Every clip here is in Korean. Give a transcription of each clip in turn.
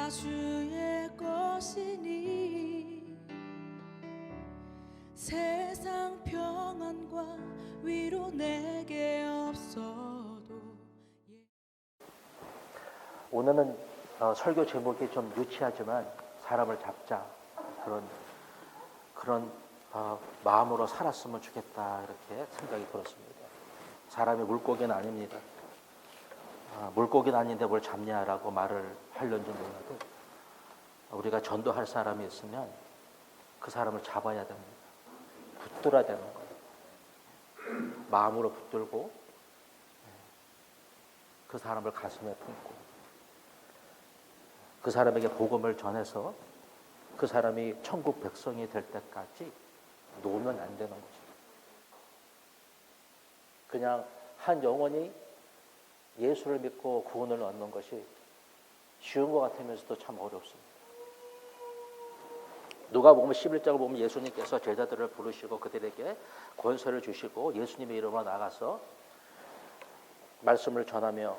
다 주의 것이니 세상 평안과 위로 내게 없어도. 오늘은 설교 제목이 좀 유치하지만 사람을 잡자 그런 마음으로 살았으면 좋겠다 이렇게 생각이 들었습니다. 사람이 물고기는 아닙니다. 물고기는 아닌데 뭘 잡냐라고 말을 하려는지 몰라도 우리가 전도할 사람이 있으면 그 사람을 잡아야 됩니다. 붙들어야 되는 거예요. 마음으로 붙들고 그 사람을 가슴에 품고 그 사람에게 복음을 전해서 그 사람이 천국 백성이 될 때까지 놓으면 안 되는 거죠. 그냥 한 영혼이 예수를 믿고 구원을 얻는 것이 쉬운 것 같으면서도 참 어렵습니다. 누가복음 11장을 보면 예수님께서 제자들을 부르시고 그들에게 권세를 주시고 예수님의 이름으로 나가서 말씀을 전하며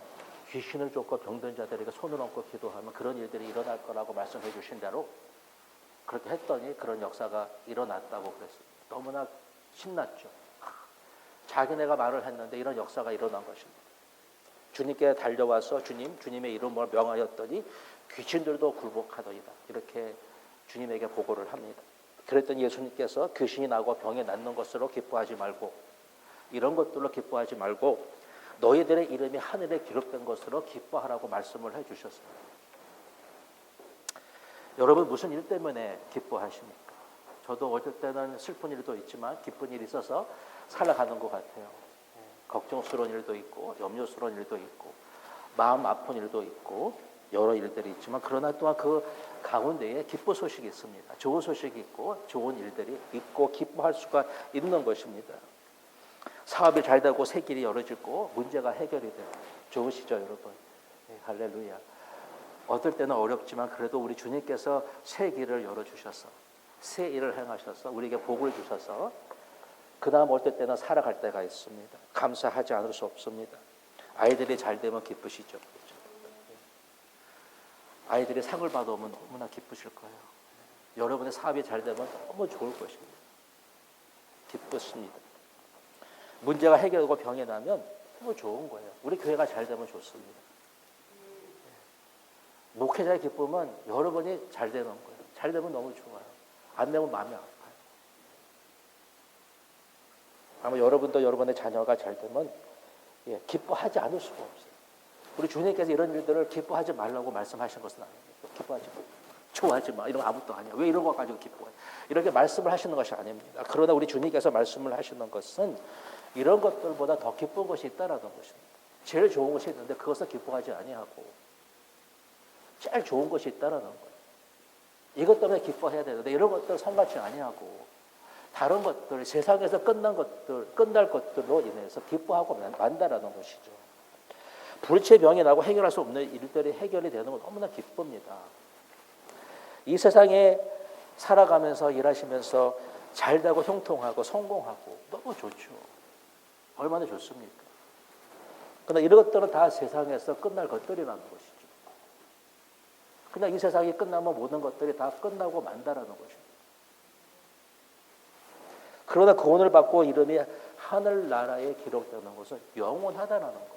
귀신을 쫓고 병든 자들에게 손을 얹고 기도하면 그런 일들이 일어날 거라고 말씀해 주신 대로 그렇게 했더니 그런 역사가 일어났다고 그랬습니다. 너무나 신났죠. 자기네가 말을 했는데 이런 역사가 일어난 것입니다. 주님께 달려와서 주님의 이름으로 명하였더니 귀신들도 굴복하더이다. 이렇게 주님에게 보고를 합니다. 그랬더니 예수님께서 귀신이 나고 병이 낫는 것으로 기뻐하지 말고 이런 것들로 기뻐하지 말고 너희들의 이름이 하늘에 기록된 것으로 기뻐하라고 말씀을 해주셨습니다. 여러분 무슨 일 때문에 기뻐하십니까? 저도 어쩔 때는 슬픈 일도 있지만 기쁜 일이 있어서 살아가는 것 같아요. 걱정스러운 일도 있고 염려스러운 일도 있고 마음 아픈 일도 있고 여러 일들이 있지만 그러나 또한 그 가운데에 기뻐 소식이 있습니다. 좋은 소식이 있고 좋은 일들이 있고 기뻐할 수가 있는 것입니다. 사업이 잘 되고 새 길이 열어지고 문제가 해결이 돼요. 좋으시죠 여러분? 네, 할렐루야. 어떨 때는 어렵지만 그래도 우리 주님께서 새 길을 열어주셔서 새 일을 행하셔서 우리에게 복을 주셔서 그 다음 어떨 때는 살아갈 때가 있습니다. 감사하지 않을 수 없습니다. 아이들이 잘 되면 기쁘시죠. 그렇죠? 아이들이 상을 받아오면 너무나 기쁘실 거예요. 여러분의 사업이 잘 되면 너무 좋을 것입니다. 기쁘십니다. 문제가 해결되고 병이 나면 너무 좋은 거예요. 우리 교회가 잘 되면 좋습니다. 목회자의 기쁨은 여러분이 잘 되는 거예요. 잘 되면 너무 좋아요. 안 되면 마음이 아파요. 아마 여러분도 여러분의 자녀가 잘 되면 기뻐하지 않을 수가 없어요. 우리 주님께서 이런 일들을 기뻐하지 말라고 말씀하신 것은 아닙니다. 기뻐하지 마. 좋아하지 마. 이런 거 아무것도 아니야. 왜 이런 거 가지고 기뻐해? 이렇게 말씀을 하시는 것이 아닙니다. 그러나 우리 주님께서 말씀을 하시는 것은 이런 것들보다 더 기쁜 것이 있다라는 것입니다. 제일 좋은 것이 있는데 그것을 기뻐하지 아니하고 제일 좋은 것이 있다라는 거예요. 이것 때문에 기뻐해야 되는데 이런 것들 상관치 아니하고 다른 것들, 세상에서 끝날 것들로 인해서 기뻐하고 만다라는 것이죠. 불치병이 나고 해결할 수 없는 일들이 해결이 되는 건 너무나 기쁩니다. 이 세상에 살아가면서 일하시면서 잘되고 형통하고 성공하고 너무 좋죠. 얼마나 좋습니까? 그러나 이런 것들은 다 세상에서 끝날 것들이라는 것이죠. 그냥 이 세상이 끝나면 모든 것들이 다 끝나고 만다라는 것입니다. 그러나 구원을 받고 이름이 하늘나라에 기록되는 것은 영원하다라는 거예요.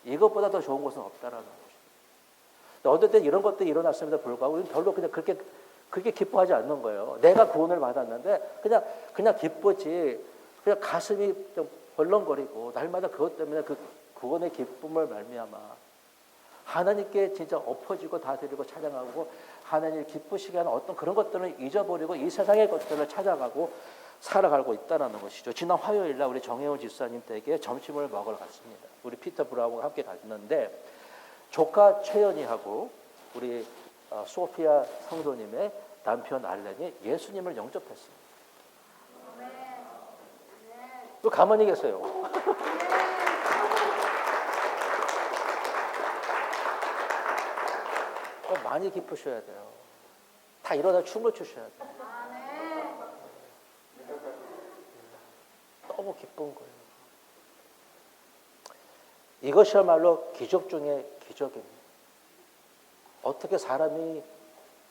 이것보다 더 좋은 것은 없다라는 것입니다. 어떨 때 이런 것들이 일어났음에도 불구하고 우리는 별로 그냥 그렇게 기뻐하지 않는 거예요. 내가 구원을 받았는데 그냥 기쁘지. 그냥 가슴이 좀 벌렁거리고 날마다 그것 때문에 그 구원의 기쁨을 말미암아 하나님께 진짜 엎어지고 다 드리고 찬양하고 하나님을 기쁘시게 하는 어떤 그런 것들을 잊어버리고 이 세상의 것들을 찾아가고 살아가고 있다는 것이죠. 지난 화요일 날 우리 정혜원 집사님 댁에 점심을 먹으러 갔습니다. 우리 피터 브라우와 함께 갔는데 조카 최연이하고 우리 소피아 성도님의 남편 알렌이 예수님을 영접했습니다. 왜 가만히 계세요? 많이 기쁘셔야 돼요. 다 일어나 춤을 추셔야 돼요. 너무 기쁜 거예요. 이것이야말로 기적 중에 기적입니다. 어떻게 사람이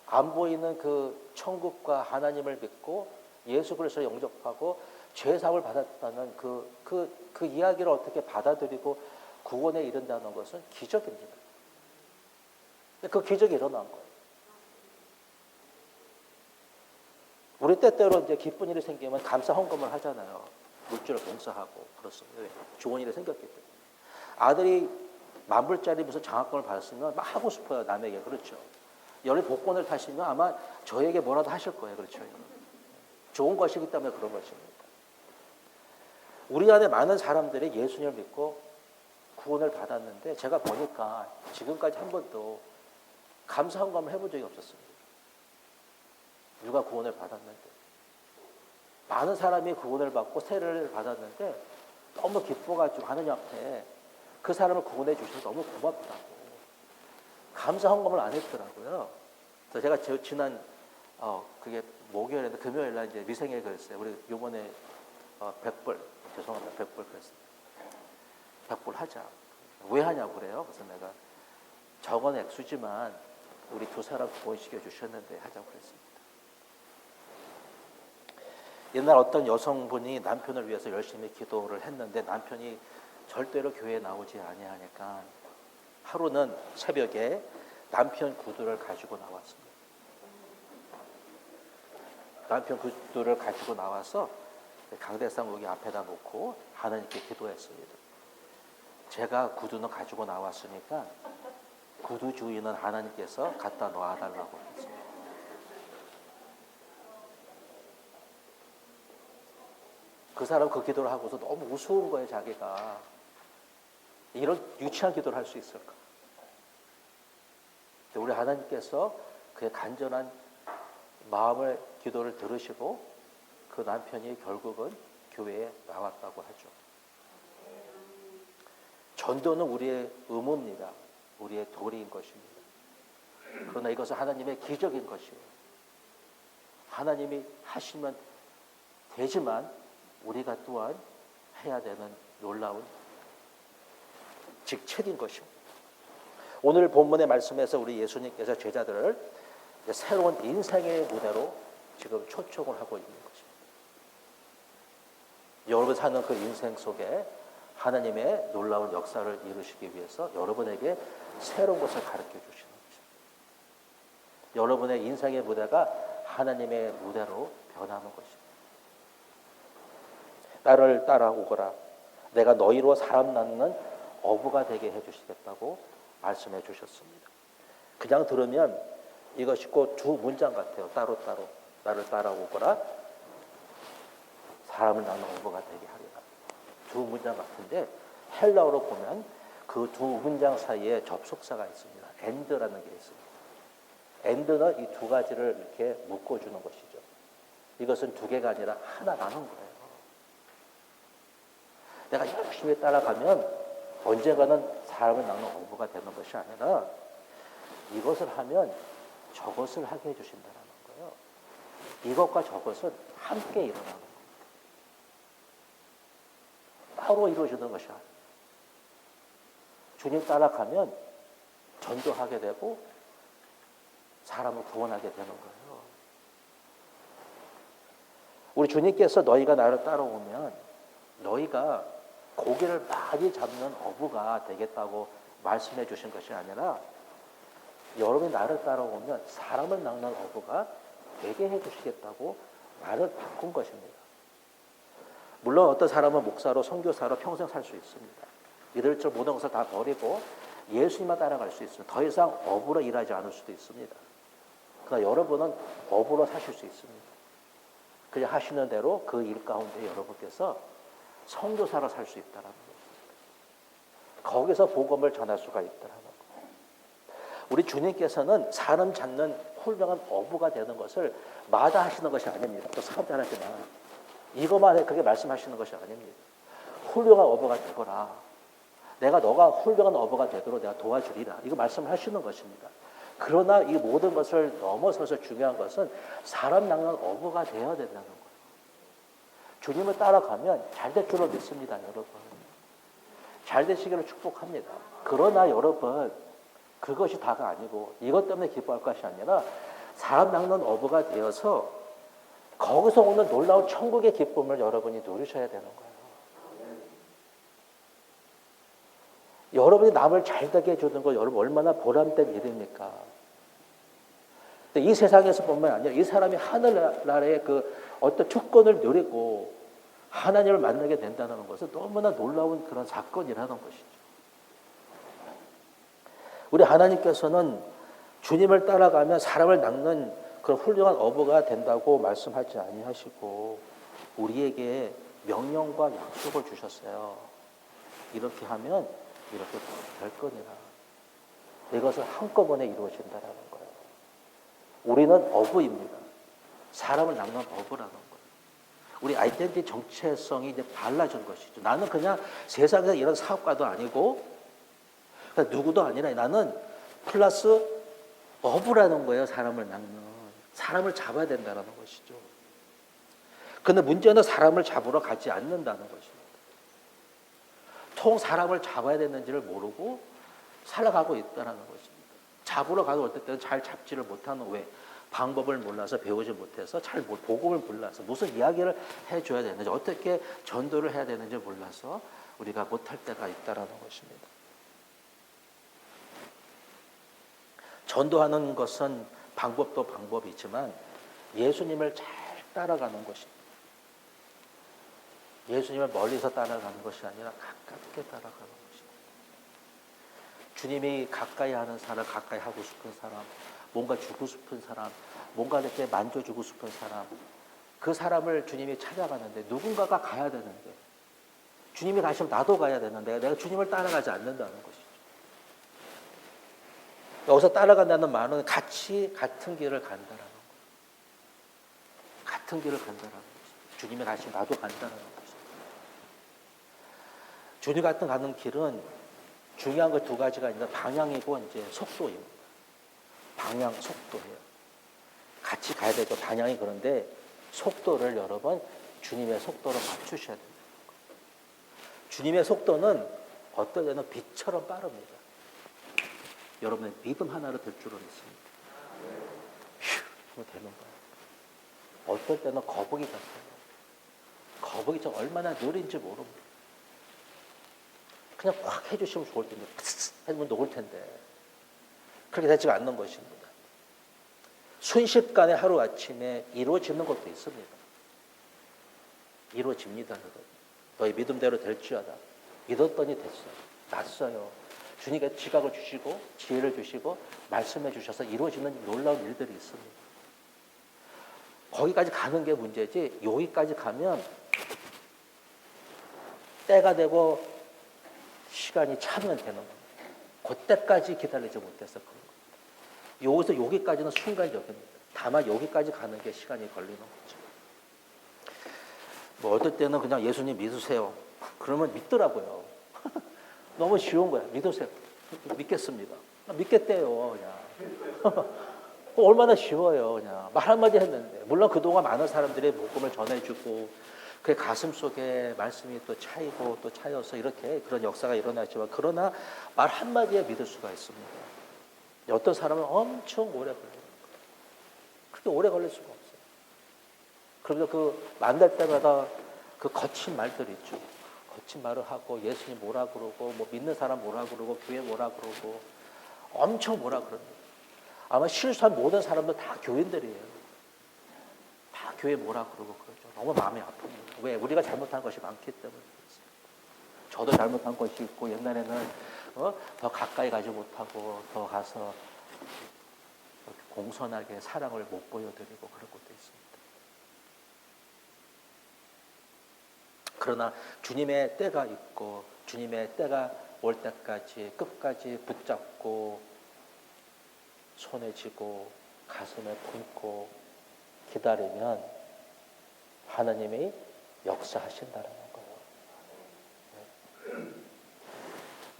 안 보이는 그 천국과 하나님을 믿고 예수 그리스도를 영접하고 죄사함을 받았다는 그 이야기를 어떻게 받아들이고 구원에 이른다는 것은 기적입니다. 그 기적이 일어난 거예요. 우리 때때로 이제 기쁜 일이 생기면 감사 헌금을 하잖아요. 물질을 봉사하고 그렇습니다. 좋은 일이 생겼기 때문에. 아들이 10,000불짜리 무슨 장학금을 받았으면 막 하고 싶어요. 남에게. 그렇죠. 여러분 복권을 타시면 아마 저에게 뭐라도 하실 거예요. 그렇죠. 좋은 것이기 때문에 그런 것입니다. 우리 안에 많은 사람들이 예수님을 믿고 구원을 받았는데 제가 보니까 지금까지 한 번도 감사 헌금을 해본 적이 없었습니다. 누가 구원을 받았는데. 많은 사람이 구원을 받고 세례를 받았는데 너무 기뻐가지고 하느님 앞에 그 사람을 구원해 주셔서 너무 고맙다고. 감사 헌금을 안 했더라고요. 그래서 제가 지난 그게 목요일인데 금요일 날 이제 미생일 그랬어요. 우리 요번에 100불 죄송합니다. 100불 그랬습니다. 100불 하자. 왜 하냐고 그래요. 그래서 내가 적은 액수지만 우리 두 사람 구원시켜 주셨는데 하자고 그랬습니다. 옛날 어떤 여성분이 남편을 위해서 열심히 기도를 했는데 남편이 절대로 교회에 나오지 아니하니까 하루는 새벽에 남편 구두를 가지고 나왔습니다. 남편 구두를 가지고 나와서 강대상 여기 앞에다 놓고 하나님께 기도했습니다. 제가 구두는 가지고 나왔으니까 구두 주인은 하나님께서 갖다 놔달라고 했습니다. 그 사람 그 기도를 하고서 너무 우스운 거예요. 자기가. 이런 유치한 기도를 할 수 있을까? 우리 하나님께서 그의 간절한 마음을 기도를 들으시고 그 남편이 결국은 교회에 나왔다고 하죠. 전도는 우리의 의무입니다. 우리의 도리인 것입니다. 그러나 이것은 하나님의 기적인 것이에요. 하나님이 하시면 되지만 우리가 또한 해야 되는 놀라운 직책인 것입니다. 오늘 본문의 말씀에서 우리 예수님께서 제자들을 새로운 인생의 무대로 지금 초청을 하고 있는 것입니다. 여러분 사는 그 인생 속에 하나님의 놀라운 역사를 이루시기 위해서 여러분에게 새로운 것을 가르쳐 주시는 것입니다. 여러분의 인생의 무대가 하나님의 무대로 변하는 것입니다. 나를 따라오거라. 내가 너희로 사람 낳는 어부가 되게 해주시겠다고 말씀해 주셨습니다. 그냥 들으면 이것이 꼭 두 문장 같아요. 따로따로. 나를 따라오거라. 사람을 낳는 어부가 되게 하리라. 두 문장 같은데 헬라어로 보면 그 두 문장 사이에 접속사가 있습니다. and라는 게 있습니다. and는 이 두 가지를 이렇게 묶어주는 것이죠. 이것은 두 개가 아니라 하나라는 거예요. 내가 열심히 따라가면 언젠가는 사람을 낳는 어부가 되는 것이 아니라 이것을 하면 저것을 하게 해주신다는 거예요. 이것과 저것은 함께 일어나는 겁니다. 따로 이루어지는 것이 아니에요. 주님 따라가면 전도하게 되고 사람을 구원하게 되는 거예요. 우리 주님께서 너희가 나를 따라오면 너희가 고기를 많이 잡는 어부가 되겠다고 말씀해 주신 것이 아니라 여러분이 나를 따라오면 사람을 낚는 어부가 되게 해 주시겠다고 말을 바꾼 것입니다. 물론 어떤 사람은 목사로 선교사로 평생 살 수 있습니다. 이들 저 모든 것을 다 버리고 예수님만 따라갈 수 있습니다. 더 이상 어부로 일하지 않을 수도 있습니다. 그러나 여러분은 어부로 사실 수 있습니다. 그냥 하시는 대로 그 일 가운데 여러분께서 선교사로 살 수 있다는 것입니다. 거기서 복음을 전할 수가 있다는 것. 우리 주님께서는 사람 잡는 훌륭한 어부가 되는 것을 마다하시는 것이 아닙니다. 또 사업 잘하지만 이것만 그렇게 말씀하시는 것이 아닙니다. 훌륭한 어부가 되거라. 너가 훌륭한 어부가 되도록 내가 도와주리라. 이거 말씀하시는 것입니다. 그러나 이 모든 것을 넘어서서 중요한 것은 사람 낚는 어부가 되어야 된다는 거예요. 주님을 따라가면 잘 될 줄로 믿습니다, 여러분. 잘 되시기를 축복합니다. 그러나 여러분, 그것이 다가 아니고 이것 때문에 기뻐할 것이 아니라 사람 낚는 어부가 되어서 거기서 오는 놀라운 천국의 기쁨을 여러분이 누리셔야 되는 거예요. 여러분이 남을 잘 되게 해주는 거 여러분 얼마나 보람된 일입니까? 이 세상에서뿐만 아니라 이 사람이 하늘나라의 그 어떤 주권을 누리고 하나님을 만나게 된다는 것은 너무나 놀라운 그런 사건이라는 것이죠. 우리 하나님께서는 주님을 따라가면 사람을 낚는 그런 훌륭한 어부가 된다고 말씀하지 아니하시고 우리에게 명령과 약속을 주셨어요. 이렇게 하면 이렇게 될 거니라. 이것은 한꺼번에 이루어진다는 거예요. 우리는 어부입니다. 사람을 낚는 어부라는 거예요. 우리 아이덴티티 정체성이 이제 달라진 것이죠. 나는 그냥 세상에서 이런 사업가도 아니고 그냥 누구도 아니라 나는 플러스 어부라는 거예요. 사람을 낚는. 사람을 잡아야 된다는 것이죠. 그런데 문제는 사람을 잡으러 가지 않는다는 것입니다. 통 사람을 잡아야 되는지를 모르고 살아가고 있다는 것입니다. 잡으러 가도 어떨 때는 잘 잡지를 못하는 왜? 방법을 몰라서 배우지 못해서 잘 복음을 몰라서 무슨 이야기를 해줘야 되는지 어떻게 전도를 해야 되는지 몰라서 우리가 못할 때가 있다는 것입니다. 전도하는 것은 방법도 방법이지만 예수님을 잘 따라가는 것입니다. 예수님을 멀리서 따라가는 것이 아니라 가깝게 따라가는 것입니다. 주님이 가까이 하는 사람, 가까이 하고 싶은 사람, 뭔가 주고 싶은 사람, 뭔가 이렇게 만져주고 싶은 사람, 그 사람을 주님이 찾아가는데 누군가가 가야 되는데 주님이 가시면 나도 가야 되는데 내가 주님을 따라가지 않는다는 것이죠. 여기서 따라간다는 말은 같이 같은 길을 간다라는 거예요. 같은 길을 간다라는 거죠. 주님이 가시면 나도 간다라는 거죠. 주님 같은 가는 길은 중요한 거 두 가지가 있는데 방향이고 이제 속도입니다. 방향, 속도예요. 같이 가야 되죠. 방향이 그런데 속도를 여러분 주님의 속도로 맞추셔야 됩니다. 주님의 속도는 어떨 때는 빛처럼 빠릅니다. 여러분의 믿음 하나로 될 줄은 있습니다. 휴, 그러면 되는 거예요. 어떨 때는 거북이 같아요. 거북이처럼 얼마나 느린지 모릅니다. 그냥 확 해주시면 좋을 텐데 해주면 녹을 텐데 그렇게 되지가 않는 것입니다. 순식간에 하루아침에 이루어지는 것도 있습니다. 이루어집니다. 너희 믿음대로 될지어다. 믿었더니 됐어요. 났어요. 주님께서 지각을 주시고 지혜를 주시고 말씀해 주셔서 이루어지는 놀라운 일들이 있습니다. 거기까지 가는 게 문제지 여기까지 가면 때가 되고 시간이 차면 되는 겁니다. 그때까지 기다리지 못해서 그런 겁니다. 여기서 여기까지는 순간적입니다. 다만 여기까지 가는 게 시간이 걸리는 거죠. 뭐 어떨 때는 그냥 예수님 믿으세요. 그러면 믿더라고요. 너무 쉬운 거야. 믿으세요. 믿겠습니다. 믿겠대요. 그냥. 얼마나 쉬워요. 그냥 말 한마디 했는데. 물론 그동안 많은 사람들이 복음을 전해주고 그 가슴 속에 말씀이 또 차이고 또 차여서 이렇게 그런 역사가 일어나지만 그러나 말 한마디에 믿을 수가 있습니다. 어떤 사람은 엄청 오래 걸려요. 그렇게 오래 걸릴 수가 없어요. 그러면서 그 만날 때마다 그 거친 말들 있죠. 거친 말을 하고 예수님 뭐라 그러고 뭐 믿는 사람 뭐라 그러고 교회 뭐라 그러고 엄청 뭐라 그럽니다. 아마 실수한 모든 사람들 다 교인들이에요. 다 교회 뭐라 그러고 그러죠. 너무 마음이 아픕니다. 왜? 우리가 잘못한 것이 많기 때문에 그렇습니다. 저도 잘못한 것이 있고 옛날에는 더 가까이 가지 못하고 더 가서 공손하게 사랑을 못 보여드리고 그런 것도 있습니다. 그러나 주님의 때가 있고 주님의 때가 올 때까지 끝까지 붙잡고 손에 쥐고 가슴에 품고 기다리면 하나님이 역사하신다는 거예요.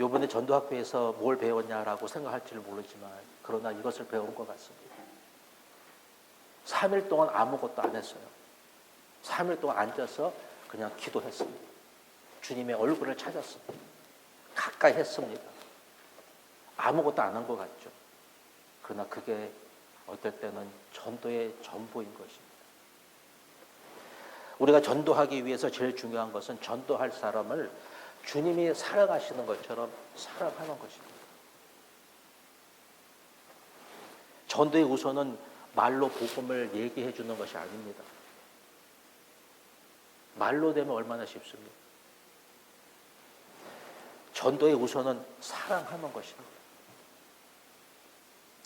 이번에 전도학교에서 뭘 배웠냐라고 생각할지를 모르지만 그러나 이것을 배운 것 같습니다. 3일 동안 아무것도 안 했어요. 3일 동안 앉아서 그냥 기도했습니다. 주님의 얼굴을 찾았습니다. 가까이 했습니다. 아무것도 안 한 것 같죠. 그러나 그게 어떨 때는 전도의 전부인 것입니다. 우리가 전도하기 위해서 제일 중요한 것은 전도할 사람을 주님이 사랑하시는 것처럼 사랑하는 것입니다. 전도의 우선은 말로 복음을 얘기해 주는 것이 아닙니다. 말로 되면 얼마나 쉽습니까? 전도의 우선은 사랑하는 것입니다.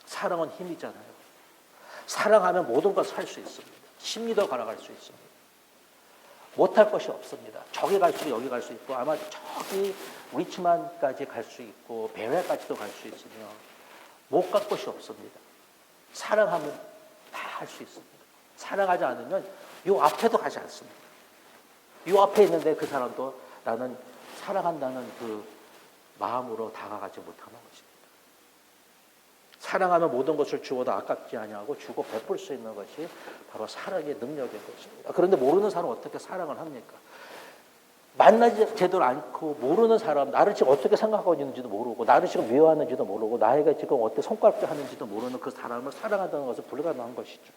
사랑은 힘이잖아요. 사랑하면 모든 것을 할 수 있습니다. 심리도 걸어갈 수 있습니다. 못할 것이 없습니다. 저기 갈수록 여기 갈 수 있고 아마 저기 리치만까지 갈 수 있고 베레까지도 갈 수 있으며 못 갈 것이 없습니다. 사랑하면 다 할 수 있습니다. 사랑하지 않으면 요 앞에도 가지 않습니다. 요 앞에 있는데 그 사람도 나는 사랑한다는 그 마음으로 다가가지 못하는 것입니다. 사랑하면 모든 것을 주어도 아깝지 아니하고 주고 베풀 수 있는 것이 바로 사랑의 능력인 것입니다. 그런데 모르는 사람은 어떻게 사랑을 합니까? 만나지 제대로 않고 모르는 사람, 나를 지금 어떻게 생각하고 있는지도 모르고 나를 지금 미워하는지도 모르고 나에게 지금 어떻게 손가락질 하는지도 모르는 그 사람을 사랑한다는 것은 불가능한 것이죠.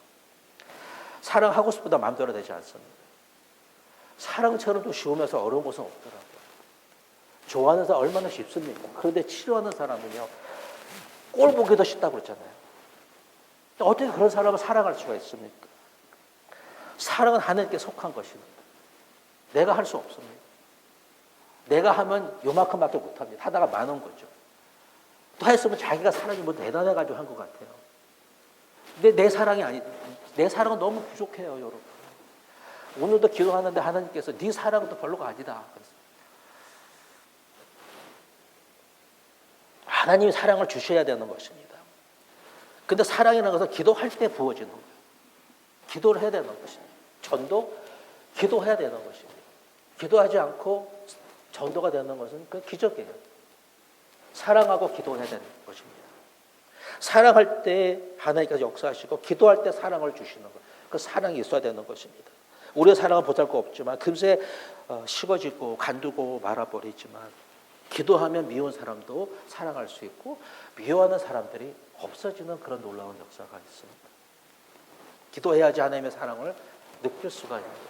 사랑하고 싶다 마음대로 되지 않습니다. 사랑처럼 또 쉬우면서 어려운 것은 없더라고요. 좋아하는 사람 얼마나 쉽습니까? 그런데 치료하는 사람은요, 꼴 보기도 쉽다고 그랬잖아요. 어떻게 그런 사람을 사랑할 수가 있습니까? 사랑은 하나님께 속한 것입니다. 내가 할 수 없습니다. 내가 하면 요만큼밖에 못합니다. 하다가 많은 거죠. 또 했으면 자기가 사랑이 뭐 대단해가지고 한 것 같아요. 근데 내 사랑은 너무 부족해요, 여러분. 오늘도 기도하는데 하나님께서 네 사랑도 별로가 아니다. 하나님이 사랑을 주셔야 되는 것입니다. 근데 사랑이라는 것은 기도할 때 부어지는 거예요. 기도를 해야 되는 것입니다. 전도, 기도해야 되는 것입니다. 기도하지 않고 전도가 되는 것은 그 기적이에요. 사랑하고 기도해야 되는 것입니다. 사랑할 때 하나님께서 역사하시고 기도할 때 사랑을 주시는 것. 그 사랑이 있어야 되는 것입니다. 우리의 사랑은 보잘것없지만 금세 식어지고 간두고 말아버리지만 기도하면 미운 사람도 사랑할 수 있고 미워하는 사람들이 없어지는 그런 놀라운 역사가 있습니다. 기도해야지 하나님의 사랑을 느낄 수가 있는 거예요.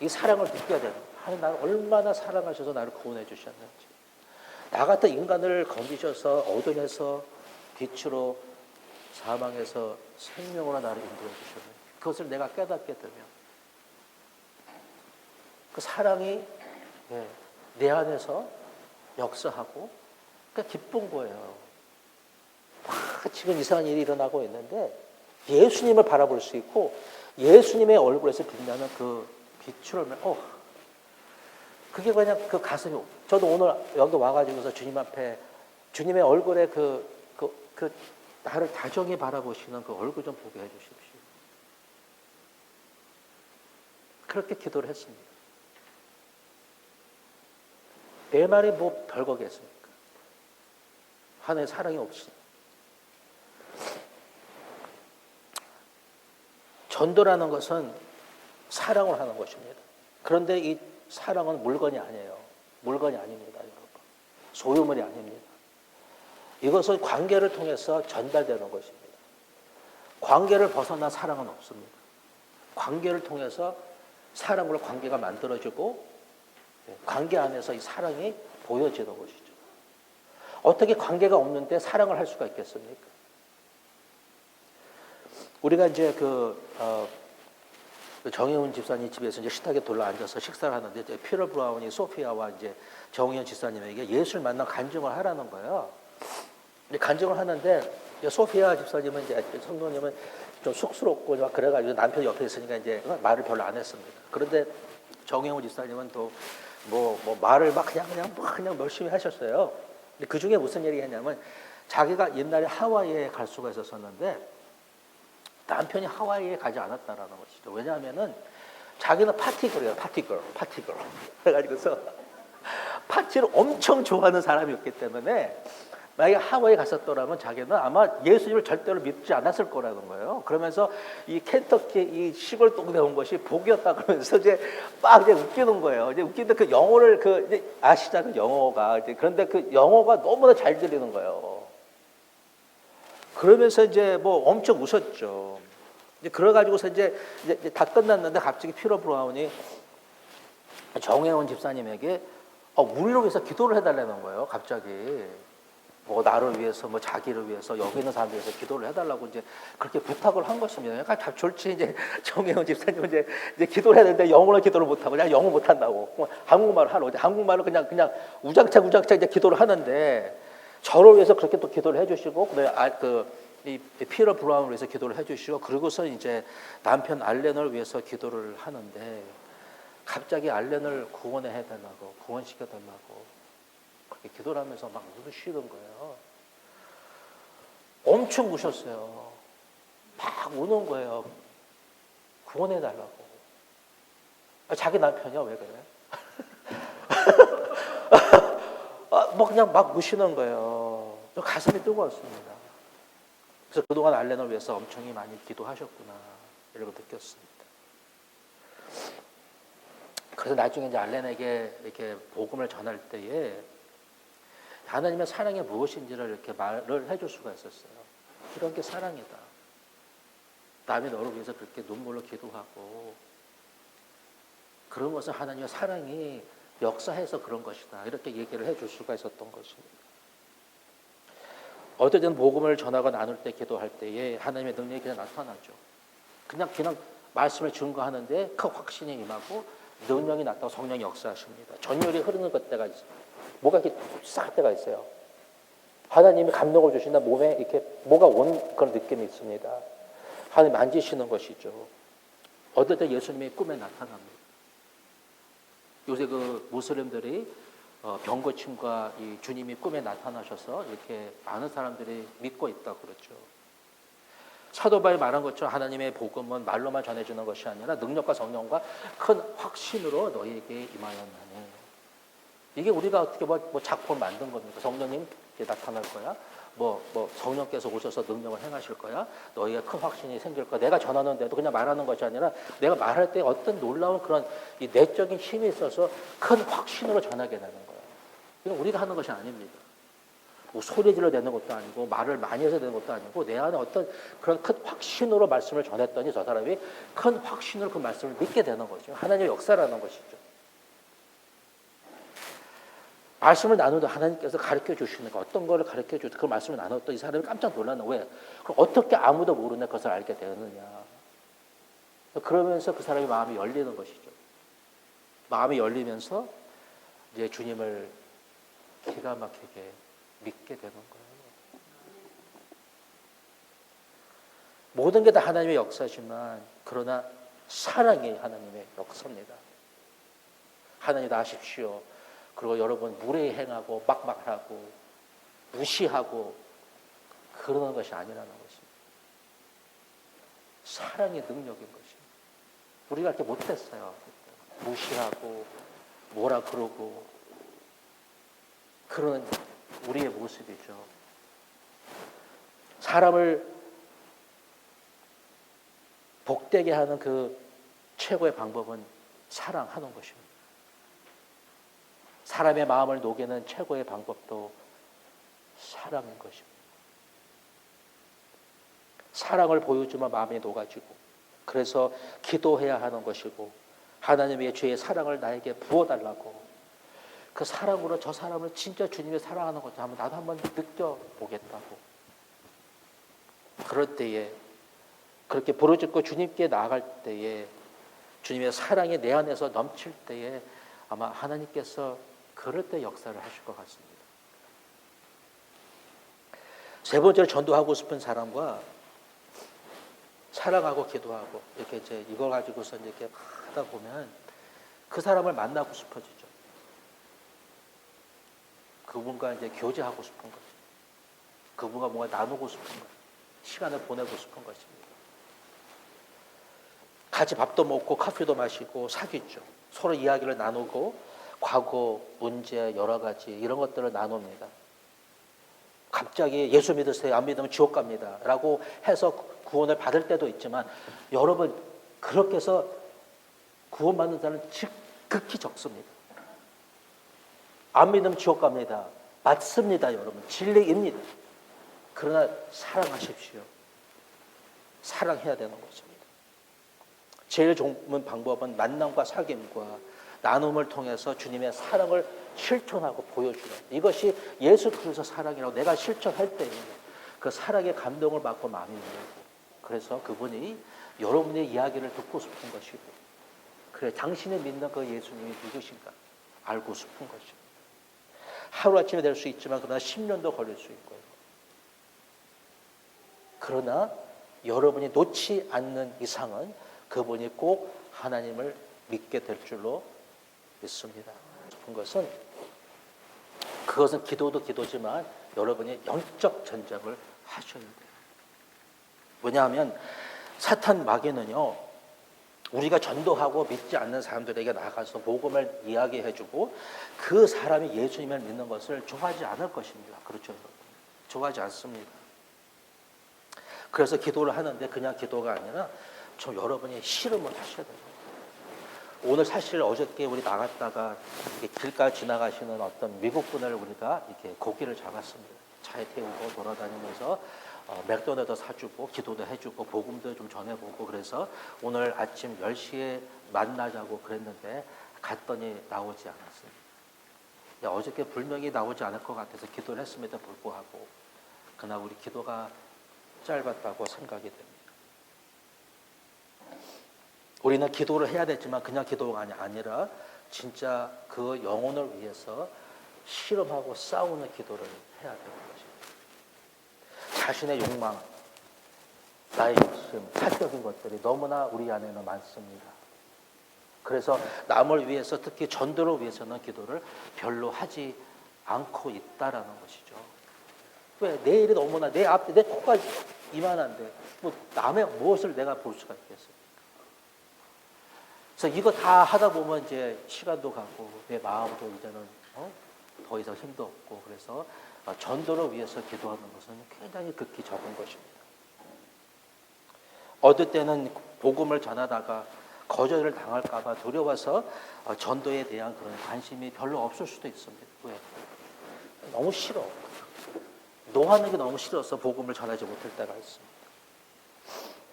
이 사랑을 느껴야 되는 거예요. 하나님 나를 얼마나 사랑하셔서 나를 구원해 주셨는지. 나 같은 인간을 건지셔서 어둠에서 빛으로 사망에서 생명으로 나를 인도해 주셨는지. 그것을 내가 깨닫게 되면 그 사랑이 내 안에서 역사하고 그러니까 기쁜 거예요. 지금 이상한 일이 일어나고 있는데 예수님을 바라볼 수 있고 예수님의 얼굴에서 빛나는 그 빛을 그게 그냥 그 가슴이 저도 오늘 여기 와가지고서 주님 앞에 주님의 얼굴에 그 나를 다정히 바라보시는 그 얼굴 좀 보게 해주십시오. 그렇게 기도를 했습니다. 내 말이 뭐 별거겠습니까? 하나님의 사랑이 없습니다. 전도라는 것은 사랑을 하는 것입니다. 그런데 이 사랑은 물건이 아니에요. 물건이 아닙니다, 여러분. 소유물이 아닙니다. 이것은 관계를 통해서 전달되는 것입니다. 관계를 벗어난 사랑은 없습니다. 관계를 통해서 사랑으로 관계가 만들어지고 관계 안에서 이 사랑이 보여지는 것이죠. 어떻게 관계가 없는데 사랑을 할 수가 있겠습니까? 우리가 이제 정혜훈 집사님 집에서 이제 식탁에 둘러 앉아서 식사를 하는데 피터 브라운이 소피아와 이제 정혜훈 집사님에게 예수를 만나 간증을 하라는 거예요. 간증을 하는데 소피아 집사님은 이제 성도님은 좀 쑥스럽고 막 그래가지고 남편 옆에 있으니까 이제 말을 별로 안 했습니다. 그런데 정혜훈 집사님은 또 뭐 말을 막 그냥 열심히 하셨어요. 근데 그 중에 무슨 얘기 했냐면 자기가 옛날에 하와이에 갈 수가 있었었는데 남편이 하와이에 가지 않았다라는 것이죠. 왜냐하면은 자기는 파티걸이에요. 파티걸. 그래가지고서 파티를 엄청 좋아하는 사람이었기 때문에 만약에 하와이에 갔었더라면 자기는 아마 예수님을 절대로 믿지 않았을 거라는 거예요. 그러면서 이 켄터키 이 시골 동네 온 것이 복이었다 그러면서 이제 막 이제 웃기는 거예요. 이제 웃기는데 그 영어를 이제 아시잖아요. 영어가. 이제 그런데 그 영어가 너무나 잘 들리는 거예요. 그러면서 이제 뭐 엄청 웃었죠. 이제 그래가지고서 이제 다 끝났는데 갑자기 피터 브라운이 정혜원 집사님에게 우리를 위해서 기도를 해달라는 거예요. 갑자기 뭐 나를 위해서, 뭐 자기를 위해서, 여기 있는 사람들 위해서 기도를 해달라고 이제 그렇게 부탁을 한 것입니다. 그러니까 졸지 이제 정혜원 집사님은 이제 기도를 해야 되는데 영어로 기도를 못 하고 그냥 영어 못 한다고 한국말을 하러 한국말로 그냥 우장창 이제 기도를 하는데 저를 위해서 그렇게 또 기도를 해주시고 그다음에 이 피터 브라운을 위해서 기도를 해주시고 그러고서 이제 남편 알렌을 위해서 기도를 하는데 갑자기 알렌을 구원해 달라고 구원시켜 달라고 그렇게 기도를 하면서 막 우시는 거예요. 엄청 우셨어요. 막 우는 거예요. 구원해 달라고. 자기 남편이야 왜 그래? 뭐 그냥 막 우시는 거예요. 가슴이 뜨거웠습니다. 그래서 그동안 알렌을 위해서 엄청 많이 기도하셨구나 이러고 느꼈습니다. 그래서 나중에 이제 알렌에게 이렇게 복음을 전할 때에 하나님의 사랑이 무엇인지를 이렇게 말을 해줄 수가 있었어요. 이런 게 사랑이다. 남이 너를 위해서 그렇게 눈물로 기도하고 그런 것은 하나님의 사랑이 역사해서 그런 것이다. 이렇게 얘기를 해줄 수가 있었던 것입니다. 어쨌든 복음을 전하고 나눌 때 기도할 때에 하나님의 능력이 그냥 나타나죠. 그냥 말씀을 증거하는데 그 확신이 임하고 능력이 나타나고 성령이 역사하십니다. 전율이 흐르는 때가 있어요. 뭐가 이렇게 싹 때가 있어요. 하나님이 감동을 주신다 몸에 이렇게 뭐가 온 그런 느낌이 있습니다. 하나님 만지시는 것이죠. 어떨 때 예수님이 꿈에 나타납니다. 요새 그 무슬림들이 병 고침과 이 주님이 꿈에 나타나셔서 이렇게 많은 사람들이 믿고 있다고 그렇죠. 사도 바울이 말한 것처럼 하나님의 복음은 말로만 전해주는 것이 아니라 능력과 성령과 큰 확신으로 너희에게 임하였나니. 이게 우리가 어떻게 뭐 작품을 만든 겁니까? 성령님 나타날 거야. 뭐 성령께서 오셔서 능력을 행하실 거야. 너희가 큰 확신이 생길 거야. 내가 전하는데도 그냥 말하는 것이 아니라 내가 말할 때 어떤 놀라운 그런 이 내적인 힘이 있어서 큰 확신으로 전하게 되는 거예요. 이건 우리가 하는 것이 아닙니다. 뭐 소리 질러 내는 것도 아니고 말을 많이 해서 되는 것도 아니고 내 안에 어떤 그런 큰 확신으로 말씀을 전했더니 저 사람이 큰 확신으로 그 말씀을 믿게 되는 거죠. 하나님의 역사라는 것이죠. 말씀을 나누다 하나님께서 가르쳐 주시는 거 어떤 거를 가르쳐 주셔서 그 말씀을 나눴더니 이 사람이 깜짝 놀랐나. 왜? 그럼 어떻게 아무도 모르는 것을 알게 되느냐. 그러면서 그 사람의 마음이 열리는 것이죠. 마음이 열리면서 이제 주님을 기가 막히게 믿게 되는 거예요. 모든 게 다 하나님의 역사지만 그러나 사랑이 하나님의 역사입니다. 하나님 다 아십시오. 그리고 여러분 무례히 행하고 막말하고 무시하고 그러는 것이 아니라는 것입니다. 사랑의 능력인 것입니다. 우리가 이렇게 못했어요. 무시하고 뭐라 그러고 그런 우리의 모습이죠. 사람을 복되게 하는 그 최고의 방법은 사랑하는 것입니다. 사람의 마음을 녹이는 최고의 방법도 사랑인 것입니다. 사랑을 보여주면 마음이 녹아지고 그래서 기도해야 하는 것이고 하나님의 죄의 사랑을 나에게 부어달라고 그 사랑으로 저 사람을 진짜 주님이 사랑하는 것도 나도 한번 느껴보겠다고 그럴 때에 그렇게 부르짖고 주님께 나아갈 때에 주님의 사랑이 내 안에서 넘칠 때에 아마 하나님께서 그럴 때 역사를 하실 것 같습니다. 세 번째로 전도하고 싶은 사람과 사랑하고 기도하고 이렇게 이제 이걸 가지고서 이렇게 하다 보면 그 사람을 만나고 싶어지죠. 그분과 이제 교제하고 싶은 거죠. 그분과 뭔가 나누고 싶은 거예요. 시간을 보내고 싶은 것입니다. 같이 밥도 먹고 커피도 마시고 사귀죠. 서로 이야기를 나누고 과거, 문제 여러 가지 이런 것들을 나눕니다. 갑자기 예수 믿으세요. 안 믿으면 지옥 갑니다. 라고 해서 구원을 받을 때도 있지만 여러분 그렇게 해서 구원받는 자는 극히 적습니다. 안 믿으면 지옥 갑니다. 맞습니다. 여러분. 진리입니다. 그러나 사랑하십시오. 사랑해야 되는 것입니다. 제일 좋은 방법은 만남과 사귐과 나눔을 통해서 주님의 사랑을 실천하고 보여주는 이것이 예수 그리스도 사랑이라고 내가 실천할 때 그 사랑의 감동을 받고 마음이 열리고 그래서 그분이 여러분의 이야기를 듣고 싶은 것이고 그래 당신이 믿는 그 예수님이 누구신가 알고 싶은 것이고 하루아침에 될 수 있지만 그러나 10년도 걸릴 수 있고요. 그러나 여러분이 놓지 않는 이상은 그분이 꼭 하나님을 믿게 될 줄로 믿습니다. 싶은 것은 그것은 기도도 기도지만 여러분이 영적 전쟁을 하셔야 돼요. 왜냐하면 사탄 마귀는요. 우리가 전도하고 믿지 않는 사람들에게 나가서 복음을 이야기해주고 그 사람이 예수님을 믿는 것을 좋아하지 않을 것입니다. 그렇죠, 여러분? 좋아하지 않습니다. 그래서 기도를 하는데 그냥 기도가 아니라 좀 여러분이 실험을 하셔야 돼요. 오늘 사실 어저께 우리 나갔다가 길가 지나가시는 어떤 미국 분을 우리가 이렇게 고기를 잡았습니다. 차에 태우고 돌아다니면서 맥도날드 사주고 기도도 해주고 복음도 좀 전해보고 그래서 오늘 아침 10시에 만나자고 그랬는데 갔더니 나오지 않았습니다. 어저께 분명히 나오지 않을 것 같아서 기도를 했음에도 불구하고 그날 우리 기도가 짧았다고 생각이 됩니다. 우리는 기도를 해야 되지만 그냥 기도가 아니라 진짜 그 영혼을 위해서 실험하고 싸우는 기도를 해야 되는 것입니다. 자신의 욕망, 나의 욕심, 사적인 것들이 너무나 우리 안에는 많습니다. 그래서 남을 위해서 특히 전도를 위해서는 기도를 별로 하지 않고 있다라는 것이죠. 왜? 내 일이 너무나 내 앞에 내 코가 이만한데 뭐 남의 무엇을 내가 볼 수가 있겠어요? 그래서 이거 다 하다 보면 이제 시간도 가고 내 마음도 이제는 더 이상 힘도 없고 그래서 전도를 위해서 기도하는 것은 굉장히 극히 적은 것입니다. 어떨 때는 복음을 전하다가 거절을 당할까 봐 두려워서 전도에 대한 그런 관심이 별로 없을 수도 있습니다. 왜? 너무 싫어. 노하는 게 너무 싫어서 복음을 전하지 못할 때가 있습니다.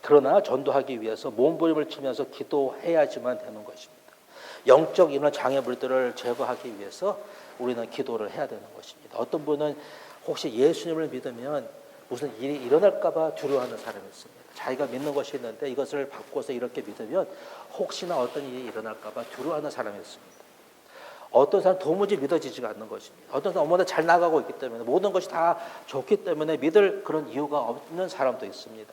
그러나 전도하기 위해서 몸부림을 치면서 기도해야지만 되는 것입니다. 영적 이런 장애물들을 제거하기 위해서 우리는 기도를 해야 되는 것입니다. 어떤 분은 혹시 예수님을 믿으면 무슨 일이 일어날까 봐 두려워하는 사람이 있습니다. 자기가 믿는 것이 있는데 이것을 바꿔서 이렇게 믿으면 혹시나 어떤 일이 일어날까 봐 두려워하는 사람이 있습니다. 어떤 사람은 도무지 믿어지지가 않는 것입니다. 어떤 사람은 너무나 잘 나가고 있기 때문에 모든 것이 다 좋기 때문에 믿을 그런 이유가 없는 사람도 있습니다.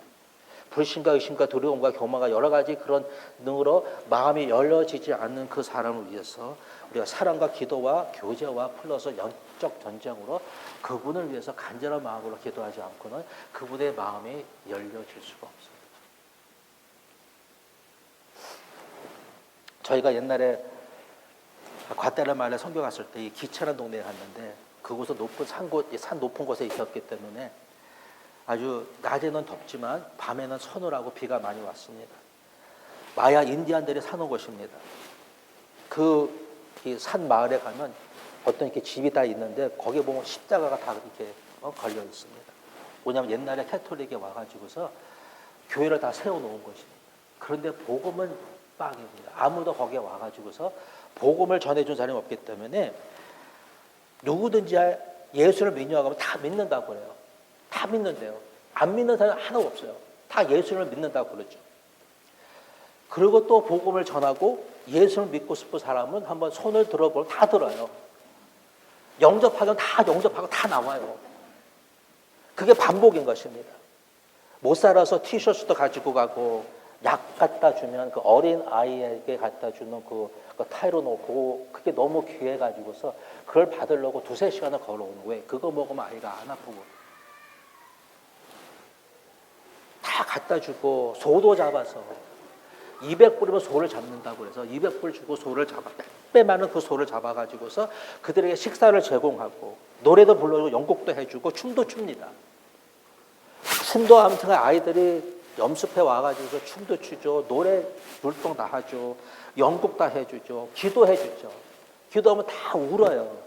불신과 의심과 두려움과 교만과 여러 가지 그런 능으로 마음이 열려지지 않는 그 사람을 위해서 우리가 사랑과 기도와 교제와 플러스 영적 전쟁으로 그분을 위해서 간절한 마음으로 기도하지 않고는 그분의 마음이 열려질 수가 없습니다. 저희가 옛날에 갓데라 마을에 선교 갔을 때 이 기차라는 동네에 갔는데 그곳은 산 높은 곳에 있었기 때문에 아주 낮에는 덥지만 밤에는 서늘하고 비가 많이 왔습니다. 마야 인디안들이 사는 곳입니다. 그 산 마을에 가면 어떤 이렇게 집이 다 있는데 거기에 보면 십자가가 다 이렇게 걸려 있습니다. 왜냐하면 옛날에 캐톨릭에 와가지고서 교회를 다 세워놓은 것입니다. 그런데 복음은 빵입니다. 아무도 거기에 와가지고서 복음을 전해준 사람이 없기 때문에 누구든지 예수를 믿냐고 하면 다 믿는다고 그래요. 다 믿는데요. 안 믿는 사람은 하나도 없어요. 다 예수를 믿는다고 그러죠. 그리고 또 복음을 전하고 예수를 믿고 싶은 사람은 한번 손을 들어보면 다 들어요. 영접하면 다 영접하고 다 나와요. 그게 반복인 것입니다. 못 살아서 티셔츠도 가지고 가고 약 갖다 주면 그 어린 아이에게 갖다 주는 그 타이로노 그게 너무 귀해가지고서 그걸 받으려고 2-3시간을 걸어오는 거예요. 그거 먹으면 아이가 안 아프고 다 갖다 주고 소도 잡아서 200불이면 소를 잡는다고 해서 200불 주고 소를 잡아, 배 많은 그 소를 잡아가지고서 그들에게 식사를 제공하고 노래도 불러주고 연곡도 해주고 춤도 춥니다. 춤도 아무튼 아이들이 염습해 와가지고 춤도 추죠. 노래 율동 다 하죠. 연곡 다 해주죠. 기도해 주죠. 기도하면 다 울어요.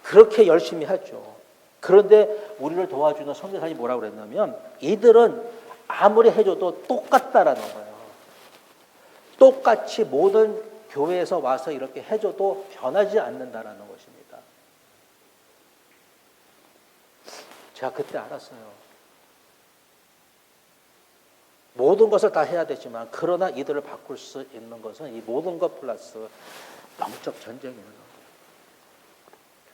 그렇게 열심히 하죠. 그런데 우리를 도와주는 선교사님이 뭐라고 그랬냐면 이들은 아무리 해줘도 똑같다라는 거예요. 똑같이 모든 교회에서 와서 이렇게 해줘도 변하지 않는다라는 것입니다. 제가 그때 알았어요. 모든 것을 다 해야 되지만 그러나 이들을 바꿀 수 있는 것은 이 모든 것 플러스 영적 전쟁이에요.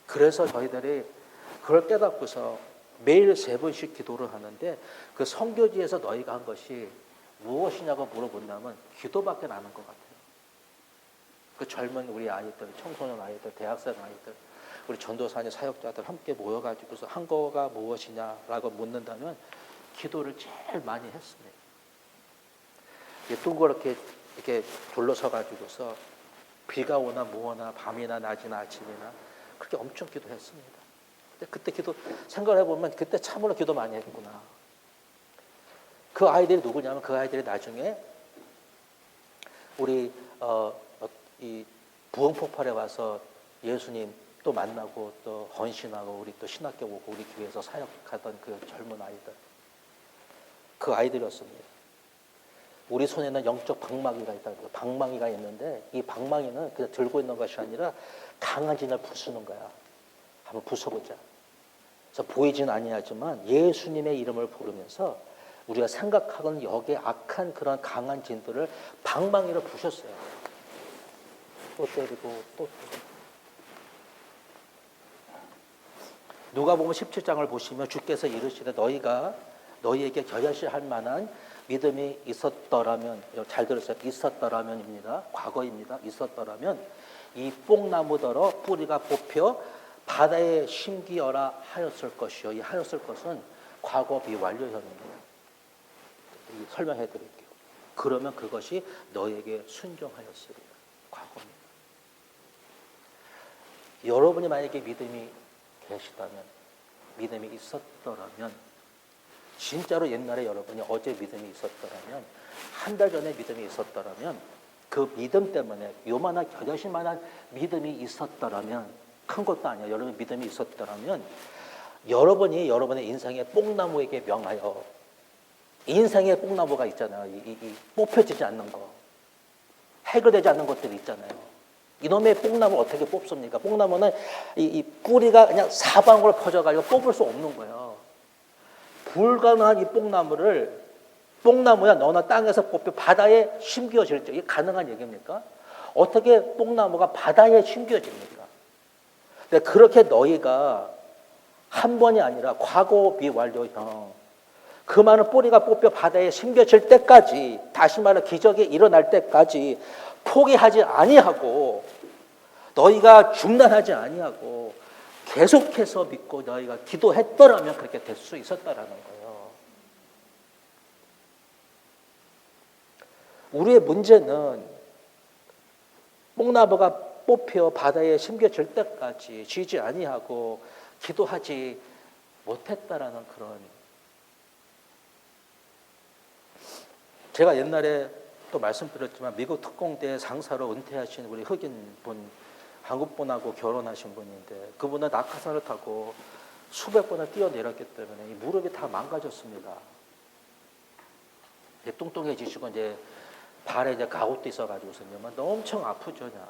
그래서 저희들이 그걸 깨닫고서 매일 3번씩 기도를 하는데 그 선교지에서 너희가 한 것이 무엇이냐고 물어본다면 기도밖에 안 하는 것 같아요. 그 젊은 우리 아이들, 청소년 아이들, 대학생 아이들, 우리 전도사님 사역자들 함께 모여가지고서 한 거가 무엇이냐라고 묻는다면 기도를 제일 많이 했습니다. 둥그렇게 이렇게 둘러서 가지고서 비가 오나 무오나 밤이나 낮이나 아침이나 그렇게 엄청 기도했습니다. 그때 기도 생각을 해보면 그때 참으로 기도 많이 했구나. 그 아이들이 누구냐면 그 아이들이 나중에 우리 이 부흥폭발에 와서 예수님 또 만나고 또 헌신하고 우리 또 신학교 오고 우리 교회에서 사역하던 그 젊은 아이들, 그 아이들이었습니다. 우리 손에는 영적 방망이가 있다는 거예요. 방망이가 있는데 이 방망이는 그냥 들고 있는 것이 아니라 강한 진을 부수는 거야. 한번 부숴보자. 그래서 보이진 아니하지만 예수님의 이름을 부르면서 우리가 생각하고는 여기에 악한 그런 강한 진들을 방망이로 부셨어요. 또 때리고 또 때리고. 누가복음 17장을 보시면 주께서 이르시되 너희가 너희에게 겨자씨할 만한 믿음이 있었더라면, 잘 들으세요. 있었더라면입니다. 과거입니다. 있었더라면 이 뽕나무더러 뿌리가 뽑혀 바다에 심기어라 하였을 것이요. 이 하였을 것은 과거 비완료형입니다. 설명해 드릴게요. 그러면 그것이 너에게 순종하였으리라. 과거입니다. 여러분이 만약에 믿음이 계시다면, 믿음이 있었더라면, 진짜로 옛날에 여러분이 어제 믿음이 있었더라면, 한 달 전에 믿음이 있었더라면, 그 믿음 때문에 요만한 겨자씨만한 믿음이 있었더라면, 큰 것도 아니야. 여러분 믿음이 있었더라면 여러분이 여러분의 인생의 뽕나무에게 명하여, 인생의 뽕나무가 있잖아요. 이 뽑혀지지 않는 거, 해결되지 않는 것들이 있잖아요. 이놈의 뽕나무 어떻게 뽑습니까? 뽕나무는 이 뿌리가 그냥 사방으로 퍼져가지고 뽑을 수 없는 거예요. 불가능한 이 뽕나무를, 뽕나무야 너나 땅에서 뽑혀 바다에 심겨질 때 이게 가능한 얘기입니까? 어떻게 뽕나무가 바다에 심겨집니까? 근데 그렇게 너희가 한 번이 아니라 과거 비완료형, 그 많은 뿌리가 뽑혀 바다에 심겨질 때까지, 다시 말해 기적이 일어날 때까지 포기하지 아니하고, 너희가 중단하지 아니하고 계속해서 믿고 너희가 기도했더라면 그렇게 될 수 있었다라는 거예요. 우리의 문제는 뽕나무가 뽑혀 바다에 심겨질 때까지 쉬지 아니하고 기도하지 못했다라는 그런. 제가 옛날에 또 말씀드렸지만 미국 특공대 상사로 은퇴하신 우리 흑인 분, 한국분하고 결혼하신 분인데 그분은 낙하산을 타고 수백 번을 뛰어내렸기 때문에 이 무릎이 다 망가졌습니다. 뚱뚱해지시고 이제 발에 이제 가옷도 있어가지고서요, 엄청 아프죠, 그냥.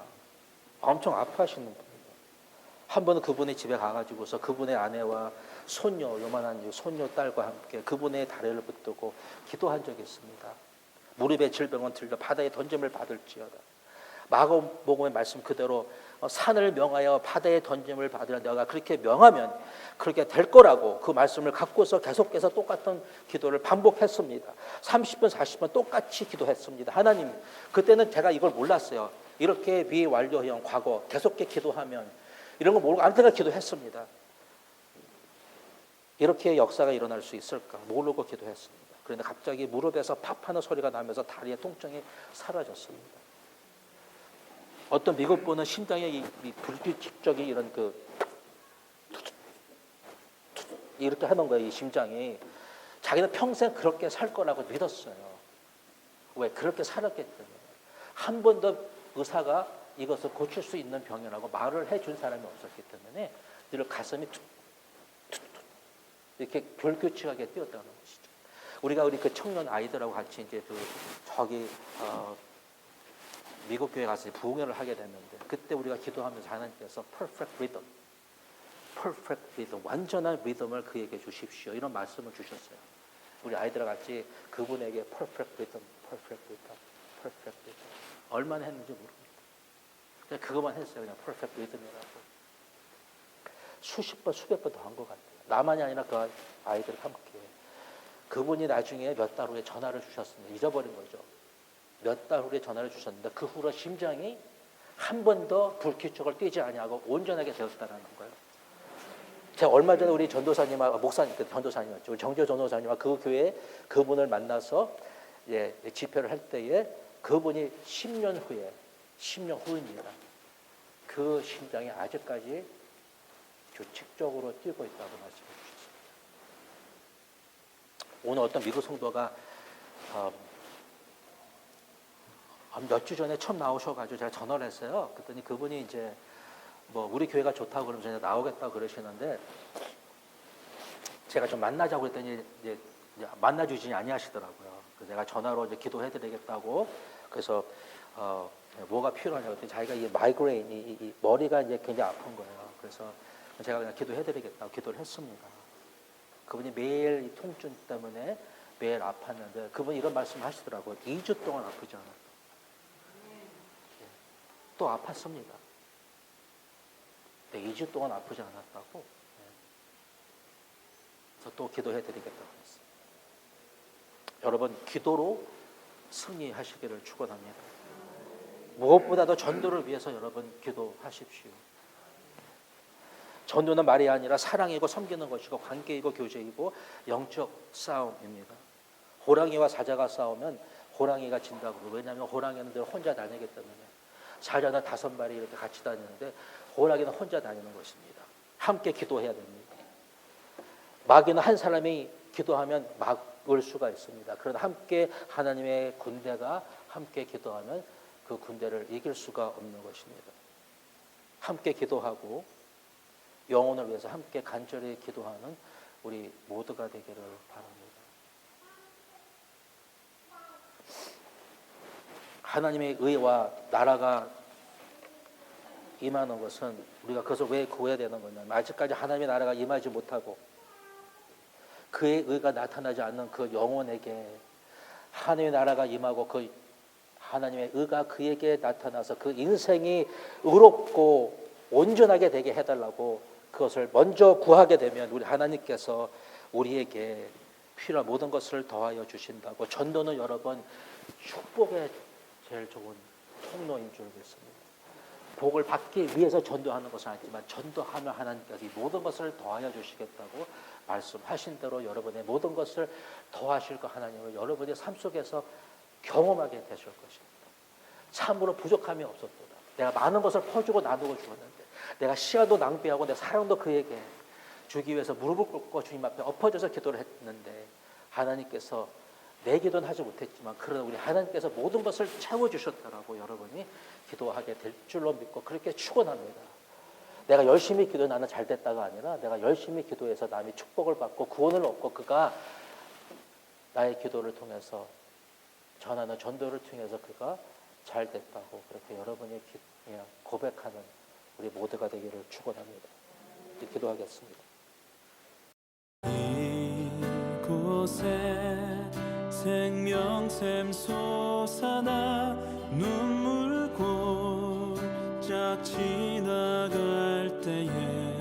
엄청 아파하시는 분이에요. 한 번은 그분의 집에 가가지고서 그분의 아내와 손녀, 요만한 손녀 딸과 함께 그분의 다리를 붙들고 기도한 적이 있습니다. 무릎의 질병은 들려 바다에 던짐을 받을지어다. 마가복음의 말씀 그대로 산을 명하여 바다에 던짐을 받으라. 내가 그렇게 명하면 그렇게 될 거라고 그 말씀을 갖고서 계속해서 똑같은 기도를 반복했습니다. 30분 40분 똑같이 기도했습니다. 하나님, 그때는 제가 이걸 몰랐어요. 이렇게 비완료형 과거 계속해 기도하면 이런 거 모르고 아무데나 기도했습니다. 이렇게 역사가 일어날 수 있을까 모르고 기도했습니다. 그런데 갑자기 무릎에서 팝 하는 소리가 나면서 다리의 통증이 사라졌습니다. 어떤 미국 분은 심장의 이 불규칙적인 이런 이렇게 하는 거예요. 이 심장이. 자기는 평생 그렇게 살 거라고 믿었어요. 왜? 그렇게 살았기 때문에. 한 번도 의사가 이것을 고칠 수 있는 병이라고 말을 해준 사람이 없었기 때문에 늘 가슴이 이렇게 불규칙하게 뛰었다는 것이죠. 우리가 우리 그 청년 아이들하고 같이 이제 미국 교회 가서 부흥회를 하게 됐는데 그때 우리가 기도하면서 하나님께서 perfect rhythm, 완전한 리듬을 그에게 주십시오. 이런 말씀을 주셨어요. 우리 아이들과 같이 그분에게 perfect rhythm. 얼마나 했는지 모릅니다. 그냥 그것만 했어요. 그냥 perfect rhythm이라고. 수십 번, 수백 번 더 한 것 같아요. 나만이 아니라 그 아이들 함께. 그분이 나중에 몇 달 후에 전화를 주셨습니다. 잊어버린 거죠. 몇 달 후에 전화를 주셨는데 그 후로 심장이 한 번도 불규칙을 뛰지 아니하고 온전하게 되었다는 거예요. 제가 얼마 전에 우리 전도사님과 목사님, 전도사님이었죠. 우리 정조 전도사님과 그 교회에 그분을 만나서 집회를 할 때에 그분이 10년 후입니다. 그 심장이 아직까지 규칙적으로 뛰고 있다고 말씀해 주셨습니다. 오늘 어떤 미국 성도가 몇 주 전에 처음 나오셔가지고 제가 전화를 했어요. 그랬더니 그분이 이제 우리 교회가 좋다고 그러면 전에 나오겠다고 그러시는데 제가 좀 만나자고 그랬더니 이제 만나주지 아니하시더라고요. 그래서 제가 전화로 이제 기도해드리겠다고 그래서 뭐가 필요하냐고 했더니 자기가 이 마이그레인, 이 머리가 이제 굉장히 아픈 거예요. 그래서 제가 그냥 기도해드리겠다고 기도를 했습니다. 그분이 매일 이 통증 때문에 매일 아팠는데 그분이 이런 말씀을 하시더라고요. 2주 동안 아프지 않았다. 또 아팠습니다. 2주 동안 아프지 않았다고. 그래서 또 기도해드리겠다고 했어요. 여러분, 기도로 승리하시기를 축원합니다. 무엇보다도 전도를 위해서 여러분 기도하십시오. 전도는 말이 아니라 사랑이고 섬기는 것이고 관계이고 교제이고 영적 싸움입니다. 호랑이와 사자가 싸우면 호랑이가 진다고. 왜냐하면 호랑이는 늘 혼자 다니기 때문에. 사자는 5마리 이렇게 같이 다니는데 호랑이는 혼자 다니는 것입니다. 함께 기도해야 됩니다. 마귀는 한 사람이 기도하면 막을 수가 있습니다. 그러나 함께 하나님의 군대가 함께 기도하면 그 군대를 이길 수가 없는 것입니다. 함께 기도하고 영혼을 위해서 함께 간절히 기도하는 우리 모두가 되기를 바랍니다. 하나님의 의와 나라가 임하는 것은 우리가 그것을 왜 구해야 되는 거냐면 아직까지 하나님의 나라가 임하지 못하고 그의 의가 나타나지 않는 그 영혼에게 하나님의 나라가 임하고 그 하나님의 의가 그에게 나타나서 그 인생이 의롭고 온전하게 되게 해달라고 그것을 먼저 구하게 되면 우리 하나님께서 우리에게 필요한 모든 것을 더하여 주신다고. 전도는 여러분 축복의 제일 좋은 통로인 줄 믿습니다. 복을 받기 위해서 전도하는 것은 아니지만 전도하면 하나님께서 이 모든 것을 더하여 주시겠다고 말씀하신 대로 여러분의 모든 것을 더하실 것 하나님을 여러분의 삶 속에서 경험하게 되실 것입니다. 참으로 부족함이 없었도다. 내가 많은 것을 퍼주고 나누고 주었는데 내가 시간도 낭비하고 내 사랑도 그에게 주기 위해서 무릎을 꿇고 주님 앞에 엎어져서 기도를 했는데 하나님께서 내 기도는 하지 못했지만 그러나 우리 하나님께서 모든 것을 채워주셨다라고 여러분이 기도하게 될 줄로 믿고 그렇게 축원합니다. 내가 열심히 기도 나는 잘 됐다가 아니라 내가 열심히 기도해서 남이 축복을 받고 구원을 얻고 그가 나의 기도를 통해서 전하는 전도를 통해서 그가 잘 됐다고 그렇게 여러분이 고백하는 우리 모두가 되기를 축원합니다. 기도하겠습니다. 이곳에 생명샘 솟아나 눈물 골짝 지나갈 때에